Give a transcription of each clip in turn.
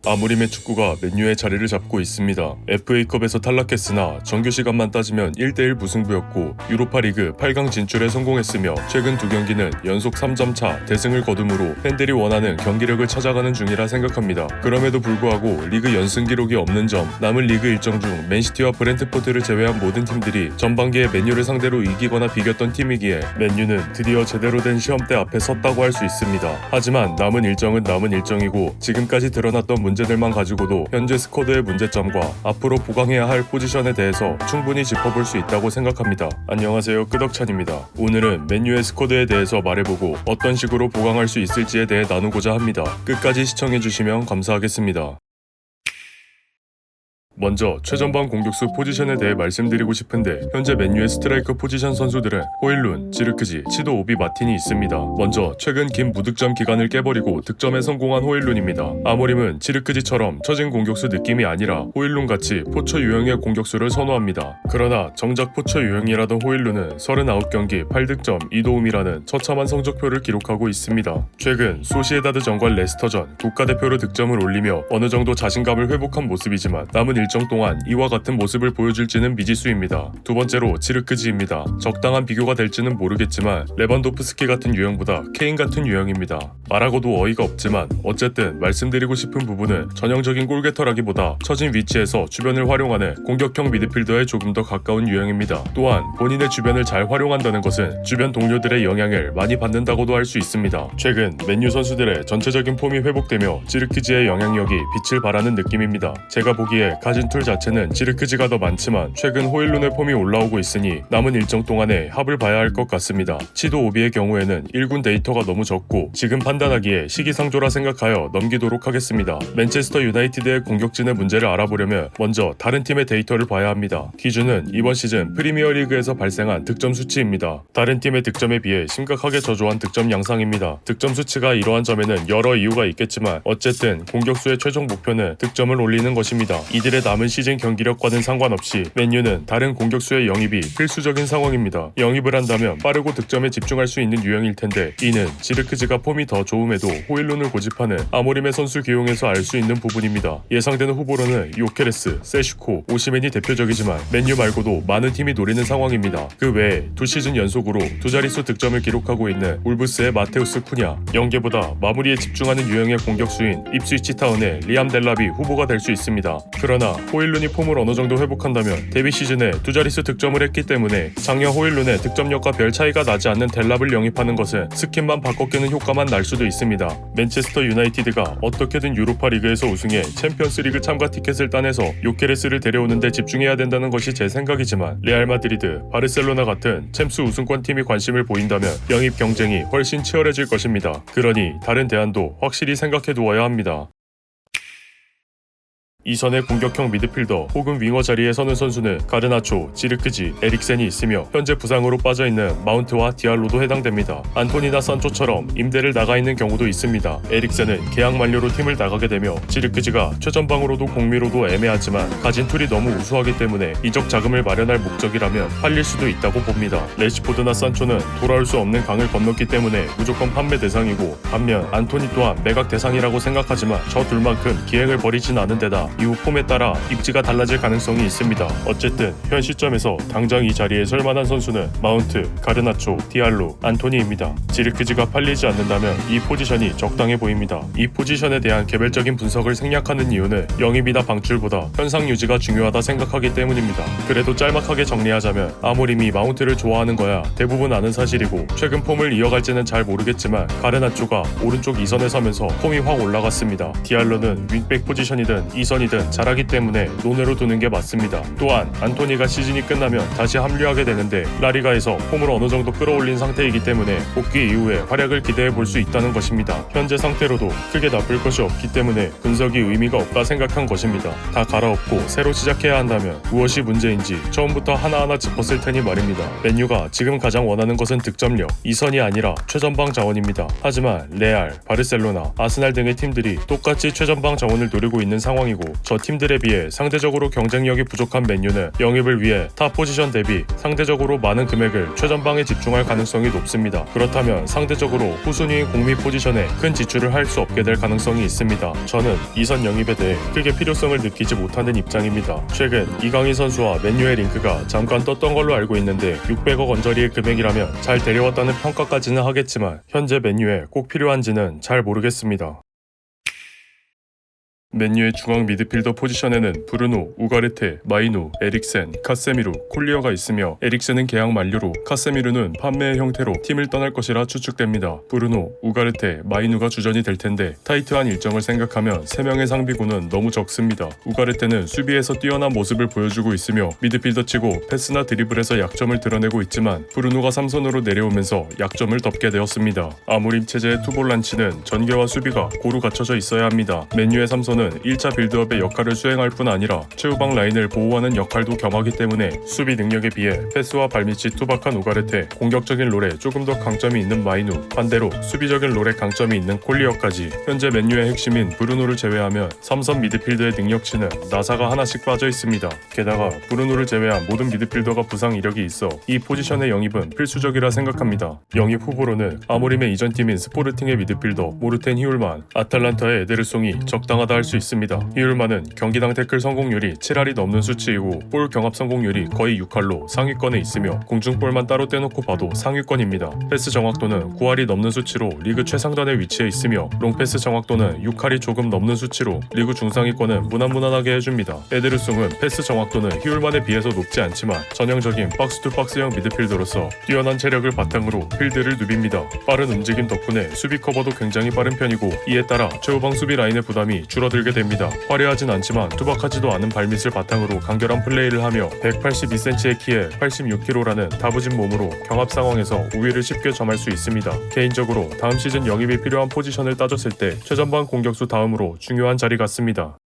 아모림의 축구가 맨유의 자리를 잡고 있습니다. FA컵에서 탈락했으나 정규 시간만 따지면 1대1 무승부였고 유로파리그 8강 진출에 성공했으며 최근 두 경기는 연속 3점 차 대승을 거두므로 팬들이 원하는 경기력을 찾아가는 중이라 생각합니다. 그럼에도 불구하고 리그 연승 기록이 없는 점, 남은 리그 일정 중 맨시티와 브렌트포드를 제외한 모든 팀들이 전반기에 맨유를 상대로 이기거나 비겼던 팀이기에 맨유는 드디어 제대로 된 시험대 앞에 섰다고 할 수 있습니다. 하지만 남은 일정은 남은 일정이고 지금까지 드러났던 문제들만 가지고도 현재 스쿼드의 문제점과 앞으로 보강해야 할 포지션에 대해서 충분히 짚어볼 수 있다고 생각합니다. 안녕하세요, 끄덕찬입니다. 오늘은 맨유의 스쿼드에 대해서 말해보고 어떤 식으로 보강할 수 있을지에 대해 나누고자 합니다. 끝까지 시청해주시면 감사하겠습니다. 먼저 최전방 공격수 포지션에 대해 말씀드리고 싶은데 현재 맨유의 스트라이커 포지션 선수들은 호일룬, 지르크지, 치도 오비 마틴이 있습니다. 먼저 최근 긴 무득점 기간을 깨버리고 득점에 성공한 호일룬입니다. 아모림은 지르크지처럼 처진 공격수 느낌이 아니라 호일룬같이 포처 유형의 공격수를 선호합니다. 그러나 정작 포처 유형이라던 호일룬은 39경기 8득점 2도움이라는 처참한 성적표를 기록하고 있습니다. 최근 소시에다드전과 레스터전 국가대표로 득점을 올리며 어느 정도 자신감을 회복한 모습이지만 남은 일정 동안 이와 같은 모습을 보여줄지는 미지수입니다. 두 번째로 지르크지입니다. 적당한 비교가 될지는 모르겠지만 레반도프스키 같은 유형보다 케인 같은 유형입니다. 말하고도 어이가 없지만 어쨌든 말씀드리고 싶은 부분은 전형적인 골게터라기보다 처진 위치에서 주변을 활용하는 공격형 미드필더에 조금 더 가까운 유형입니다. 또한 본인의 주변을 잘 활용한다는 것은 주변 동료들의 영향을 많이 받는다고도 할 수 있습니다. 최근 맨유 선수들의 전체적인 폼이 회복되며 지르크지의 영향력이 빛을 발하는 느낌입니다. 제가 보기에 가진 툴 자체는 지르크지가 더 많지만 최근 호일룬의 폼이 올라오고 있으니 남은 일정 동안에 합을 봐야 할 것 같습니다. 치도 오비의 경우에는 1군 데이터가 너무 적고 지금 판단하기에 시기상조라 생각하여 넘기도록 하겠습니다. 맨체스터 유나이티드의 공격진의 문제를 알아보려면 먼저 다른 팀의 데이터를 봐야 합니다. 기준은 이번 시즌 프리미어리그에서 발생한 득점 수치입니다. 다른 팀의 득점에 비해 심각하게 저조한 득점 양상입니다. 득점 수치가 이러한 점에는 여러 이유가 있겠지만 어쨌든 공격수의 최종 목표는 득점을 올리는 것입니다. 이들의 남은 시즌 경기력과는 상관없이 맨유는 다른 공격수의 영입이 필수적인 상황입니다. 영입을 한다면 빠르고 득점에 집중할 수 있는 유형일 텐데 이는 지르크지가 폼이 더 좋음에도 호일룬을 고집하는 아모림의 선수 기용에서 알 수 있는 부분입니다. 예상되는 후보로는 요케레스, 세슈코, 오시멘이 대표적이지만 맨유 말고도 많은 팀이 노리는 상황입니다. 그 외에 두 시즌 연속으로 두 자릿수 득점을 기록하고 있는 울브스의 마테우스 쿠냐, 영계보다 마무리에 집중하는 유형의 공격수인 입스위치 타운의 리암 델랍이 후보가 될 수 있습니다. 그러나 호일룬이 폼을 어느 정도 회복한다면 데뷔 시즌에 두 자릿수 득점을 했기 때문에 작년 호일룬의 득점력과 별 차이가 나지 않는 델랍을 영입하는 것은 스킨만 바꿔 끼는 효과만 날 수도 있습니다. 맨체스터 유나이티드가 어떻게든 유로파 리그에서 우승해 챔피언스리그 참가 티켓을 따내서 요케레스를 데려오는 데 집중해야 된다는 것이 제 생각이지만 레알 마드리드, 바르셀로나 같은 챔스 우승권 팀이 관심을 보인다면 영입 경쟁이 훨씬 치열해질 것입니다. 그러니 다른 대안도 확실히 생각해 두어야 합니다. 이선의 공격형 미드필더 혹은 윙어 자리에 서는 선수는 가르나초, 지르크지, 에릭센이 있으며 현재 부상으로 빠져있는 마운트와 디알로도 해당됩니다. 안토니나 산초처럼 임대를 나가 있는 경우도 있습니다. 에릭센은 계약 만료로 팀을 나가게 되며 지르크지가 최전방으로도 공미로도 애매하지만 가진 툴이 너무 우수하기 때문에 이적 자금을 마련할 목적이라면 팔릴 수도 있다고 봅니다. 레시포드나 산초는 돌아올 수 없는 강을 건넜기 때문에 무조건 판매 대상이고 반면 안토니 또한 매각 대상이라고 생각하지만 저 둘만큼 기행을 벌이진 않은 데다 이후 폼에 따라 입지가 달라질 가능성이 있습니다. 어쨌든 현 시점에서 당장 이 자리에 설 만한 선수는 마운트, 가르나초, 디알로, 안토니입니다. 지르크지가 팔리지 않는다면 이 포지션이 적당해 보입니다. 이 포지션에 대한 개별적인 분석을 생략하는 이유는 영입이나 방출보다 현상 유지가 중요하다 생각하기 때문입니다. 그래도 짤막하게 정리하자면 아모림이 마운트를 좋아하는 거야 대부분 아는 사실이고 최근 폼을 이어갈지는 잘 모르겠지만 가르나초가 오른쪽 2선에 서면서 폼이 확 올라갔습니다. 디알로는 윙백 포지션이든 2선이든 잘하기 때문에 논외로 두는 게 맞습니다. 또한 안토니가 시즌이 끝나면 다시 합류하게 되는데 라리가에서 폼을 어느 정도 끌어올린 상태이기 때문에 복귀 이후에 활약을 기대해 볼 수 있다는 것입니다. 현재 상태로도 크게 나쁠 것이 없기 때문에 분석이 의미가 없다 생각한 것입니다. 다 갈아엎고 새로 시작해야 한다면 무엇이 문제인지 처음부터 하나하나 짚었을 테니 말입니다. 맨유가 지금 가장 원하는 것은 득점력, 2선이 아니라 최전방 자원입니다. 하지만 레알, 바르셀로나, 아스날 등의 팀들이 똑같이 최전방 자원을 노리고 있는 상황이고 있고 저 팀들에 비해 상대적으로 경쟁력이 부족한 맨유는 영입을 위해 타 포지션 대비 상대적으로 많은 금액을 최전방에 집중할 가능성이 높습니다. 그렇다면 상대적으로 후순위인 공미 포지션에 큰 지출을 할 수 없게 될 가능성이 있습니다. 저는 이선 영입에 대해 크게 필요성을 느끼지 못하는 입장입니다. 최근 이강인 선수와 맨유의 링크가 잠깐 떴던 걸로 알고 있는데 600억 언저리의 금액이라면 잘 데려왔다는 평가까지는 하겠지만 현재 맨유에 꼭 필요한지는 잘 모르겠습니다. 맨유의 중앙 미드필더 포지션에는 브루노, 우가르테, 마이누, 에릭센, 카세미루, 콜리어가 있으며 에릭센은 계약 만료로 카세미루는 판매의 형태로 팀을 떠날 것이라 추측됩니다. 브루노, 우가르테, 마이누가 주전이 될 텐데 타이트한 일정을 생각하면 3명의 상비군은 너무 적습니다. 우가르테는 수비에서 뛰어난 모습을 보여주고 있으며 미드필더치고 패스나 드리블에서 약점을 드러내고 있지만 브루노가 3선으로 내려오면서 약점을 덮게 되었습니다. 아무림 체제의 투볼란치는 전개와 수비가 고루 갖춰져 있어야 합니다. 맨유의 3선은 1차 빌드업의 역할을 수행할 뿐 아니라 최후방 라인을 보호하는 역할도 겸하기 때문에 수비 능력에 비해 패스와 발밑이 투박한 우가르테, 공격적인 롤에 조금 더 강점이 있는 마이누, 반대로 수비적인 롤에 강점이 있는 콜리어까지 현재 맨유의 핵심인 브루노를 제외하면 3선 미드필더의 능력치는 나사가 하나씩 빠져 있습니다. 게다가 브루노를 제외한 모든 미드필더가 부상 이력이 있어 이 포지션의 영입은 필수적이라 생각합니다. 영입 후보로는 아모림의 이전 팀인 스포르팅의 미드필더 모르텐 히울만, 아탈란타의 에데르송이 적당하다 할 수 있습니다. 히울만은 경기당 태클 성공률이 7할이 넘는 수치이고 볼 경합 성공률이 거의 6할로 상위권에 있으며 공중볼만 따로 떼놓고 봐도 상위권입니다. 패스 정확도는 9할이 넘는 수치로 리그 최상단에 위치해 있으며 롱패스 정확도는 6할이 조금 넘는 수치로 리그 중상위권은 무난무난하게 해줍니다. 에데르송은 패스 정확도는 히울만에 비해서 높지 않지만 전형적인 박스2박스형 미드필더로서 뛰어난 체력을 바탕으로 필드를 누빕니다. 빠른 움직임 덕분에 수비 커버도 굉장히 빠른 편이고 이에 따라 최후방 수비 라인의 부담이 줄어들게 됩니다. 화려하진 않지만 투박하지도 않은 발밑을 바탕으로 간결한 플레이를 하며 182cm의 키에 86kg라는 다부진 몸으로 경합 상황에서 우위를 쉽게 점할 수 있습니다. 개인적으로 다음 시즌 영입이 필요한 포지션을 따졌을 때 최전방 공격수 다음으로 중요한 자리 같습니다.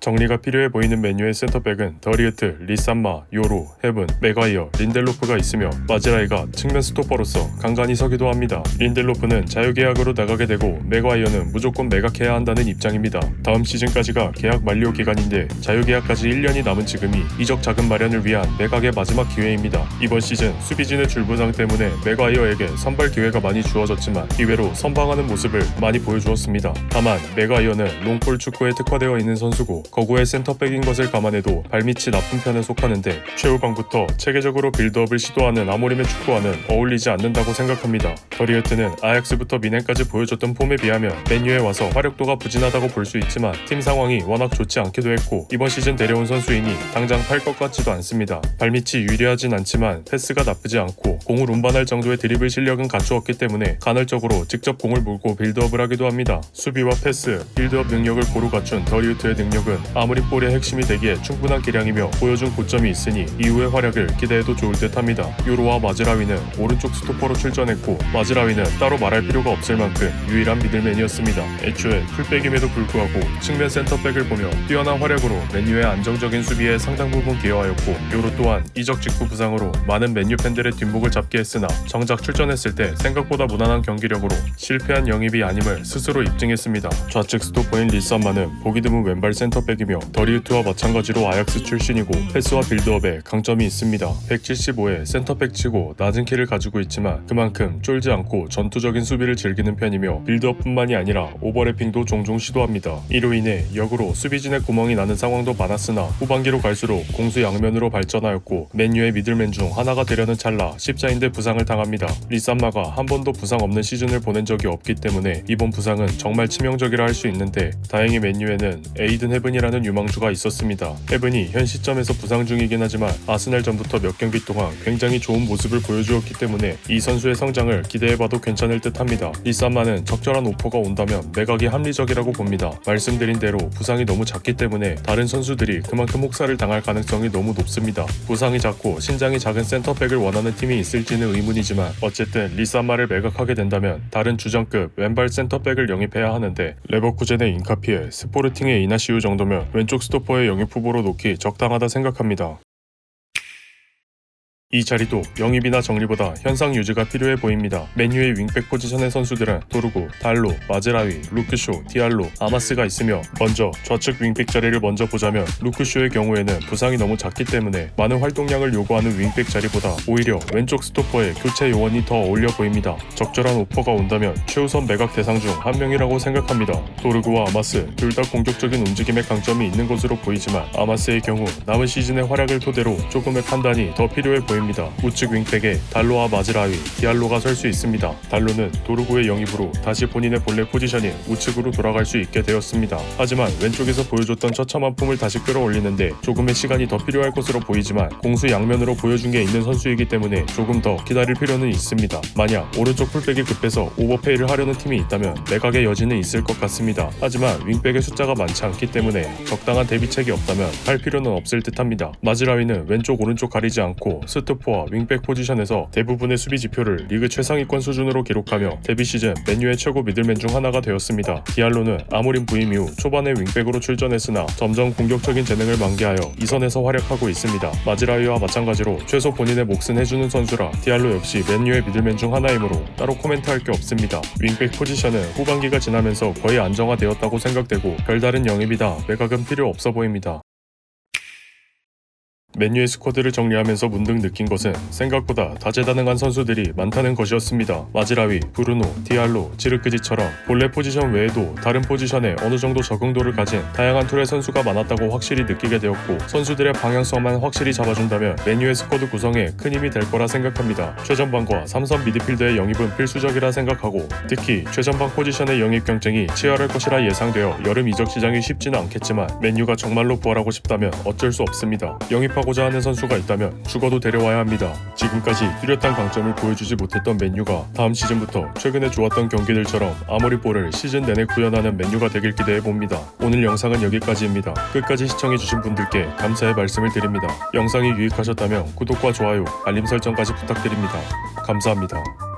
정리가 필요해 보이는 맨유의 센터백은 더리우트, 리산마, 요로, 헤븐, 맥과이어, 린델로프가 있으며 마즈라이가 측면 스토퍼로서 간간히 서기도 합니다. 린델로프는 자유계약으로 나가게 되고 맥과이어는 무조건 매각해야 한다는 입장입니다. 다음 시즌까지가 계약 만료 기간인데 자유계약까지 1년이 남은 지금이 이적 자금 마련을 위한 매각의 마지막 기회입니다. 이번 시즌 수비진의 줄부상 때문에 맥과이어에게 선발 기회가 많이 주어졌지만 이외로 선방하는 모습을 많이 보여주었습니다. 다만 맥과이어는 롱볼 축구에 특화되어 있는 선수고 거구의 센터백인 것을 감안해도 발밑이 나쁜 편에 속하는데 최후방부터 체계적으로 빌드업을 시도하는 아모림의 축구와는 어울리지 않는다고 생각합니다. 더리우트는 아약스부터 미넨까지 보여줬던 폼에 비하면 맨유에 와서 화력도가 부진하다고 볼 수 있지만 팀 상황이 워낙 좋지 않기도 했고 이번 시즌 데려온 선수이니 당장 팔 것 같지도 않습니다. 발밑이 유리하진 않지만 패스가 나쁘지 않고 공을 운반할 정도의 드리블 실력은 갖추었기 때문에 간헐적으로 직접 공을 물고 빌드업을 하기도 합니다. 수비와 패스, 빌드업 능력을 고루 갖춘 더리우트의 능력은 아모림 볼의 핵심이 되기에 충분한 기량이며 보여준 고점이 있으니 이후의 활약을 기대해도 좋을 듯합니다. 요로와 마즈라위는 오른쪽 스토퍼로 출전했고 마즈라위는 따로 말할 필요가 없을 만큼 유일한 미들맨이었습니다. 애초에 풀백임에도 불구하고 측면 센터백을 보며 뛰어난 활약으로 맨유의 안정적인 수비에 상당 부분 기여하였고 요로 또한 이적 직후 부상으로 많은 맨유 팬들의 뒷목을 잡게 했으나 정작 출전했을 때 생각보다 무난한 경기력으로 실패한 영입이 아님을 스스로 입증했습니다. 좌측 스토퍼인 리산마는 보기 드문 왼발 센터백이며 더리우트와 마찬가지로 아약스 출신이고 패스와 빌드업에 강점이 있습니다. 175에 센터백치고 낮은 키를 가지고 있지만 그만큼 쫄지 않고 전투적인 수비를 즐기는 편이며 빌드업뿐만이 아니라 오버래핑도 종종 시도합니다. 이로 인해 역으로 수비진의 구멍이 나는 상황도 많았으나 후반기로 갈수록 공수 양면으로 발전하였고 맨유의 미들맨 중 하나가 되려는 찰나 십자인대 부상을 당합니다. 리산마가 한 번도 부상 없는 시즌을 보낸 적이 없기 때문에 이번 부상은 정말 치명적이라 할 수 있는데 다행히 맨유에는 에이든 헤븐이라는 유망주가 있었습니다. 헤븐이 현 시점에서 부상 중이긴 하지만 아스날 전부터 몇 경기 동안 굉장히 좋은 모습을 보여주었기 때문에 이 선수의 성장을 기대해봐도 괜찮을 듯합니다. 리산마는 적절한 오퍼가 온다면 매각이 합리적이라고 봅니다. 말씀드린 대로 부상이 너무 작기 때문에 다른 선수들이 그만큼 혹사를 당할 가능성이 너무 높습니다. 부상이 작고 신장이 작은 센터백을 원하는 팀이 있을지는 의문이지만 어쨌든 리산마를 매각하게 된다면 다른 주전급 왼발 센터백을 영입해야 하는데 레버쿠젠의 인카피에 스포르팅의 이나시우 정도면 왼쪽 스토퍼의 영입 후보로 놓기 적당하다 생각합니다. 이 자리도 영입이나 정리보다 현상 유지가 필요해 보입니다. 맨유의 윙백 포지션의 선수들은 도르구, 달로, 마즈라위, 루크쇼, 디알로, 아마스가 있으며 먼저 좌측 윙백 자리를 먼저 보자면 루크쇼의 경우에는 부상이 너무 작기 때문에 많은 활동량을 요구하는 윙백 자리보다 오히려 왼쪽 스토퍼의 교체 요원이 더 어울려 보입니다. 적절한 오퍼가 온다면 최우선 매각 대상 중 한 명이라고 생각합니다. 도르구와 아마스 둘 다 공격적인 움직임의 강점이 있는 것으로 보이지만 아마스의 경우 남은 시즌의 활약을 토대로 조금의 판단이 더 필요해 보입니다. 우측 윙백에 달로와 마즈라위, 디알로가 설 수 있습니다. 달로는 도르구의 영입으로 다시 본인의 본래 포지션인 우측으로 돌아갈 수 있게 되었습니다. 하지만 왼쪽에서 보여줬던 처참한 폼을 다시 끌어올리는데 조금의 시간이 더 필요할 것으로 보이지만 공수 양면으로 보여준 게 있는 선수이기 때문에 조금 더 기다릴 필요는 있습니다. 만약 오른쪽 풀백이 급해서 오버페이를 하려는 팀이 있다면 매각의 여지는 있을 것 같습니다. 하지만 윙백의 숫자가 많지 않기 때문에 적당한 대비책이 없다면 할 필요는 없을 듯합니다. 마즈라위는 왼쪽 오른쪽 가리지 않고 스토퍼와 윙백 포지션에서 대부분의 수비 지표를 리그 최상위권 수준으로 기록하며 데뷔 시즌 맨유의 최고 미들맨 중 하나가 되었습니다. 디알로는 아모린 부임 이후 초반에 윙백으로 출전했으나 점점 공격적인 재능을 만개하여 이 선에서 활약하고 있습니다. 마즈라위와 마찬가지로 최소 본인의 몫은 해주는 선수라 디알로 역시 맨유의 미들맨 중 하나이므로 따로 코멘트할 게 없습니다. 윙백 포지션은 후반기가 지나면서 거의 안정화되었다고 생각되고 별다른 영입이다 매각은 필요 없어 보입니다. 맨유의 스쿼드를 정리하면서 문득 느낀 것은 생각보다 다재다능한 선수들이 많다는 것이었습니다. 마즈라위, 브루노, 디알로, 지르크지처럼 본래 포지션 외에도 다른 포지션에 어느 정도 적응도를 가진 다양한 툴의 선수가 많았다고 확실히 느끼게 되었고 선수들의 방향성만 확실히 잡아준다면 맨유의 스쿼드 구성에 큰 힘이 될 거라 생각합니다. 최전방과 3선 미드필더의 영입은 필수적이라 생각하고 특히 최전방 포지션의 영입 경쟁이 치열할 것이라 예상되어 여름 이적 시장이 쉽지는 않겠지만 맨유가 정말로 부활하고 싶다면 어쩔 수 없습니다. 영입하고자 하는 선수가 있다면 죽어도 데려와야 합니다. 지금까지 뚜렷한 강점을 보여주지 못했던 맨유가 다음 시즌부터 최근에 좋았던 경기들처럼 아모리볼을 시즌 내내 구현하는 맨유가 되길 기대해봅니다. 오늘 영상은 여기까지입니다. 끝까지 시청해주신 분들께 감사의 말씀을 드립니다. 영상이 유익하셨다면 구독과 좋아요, 알림 설정까지 부탁드립니다. 감사합니다.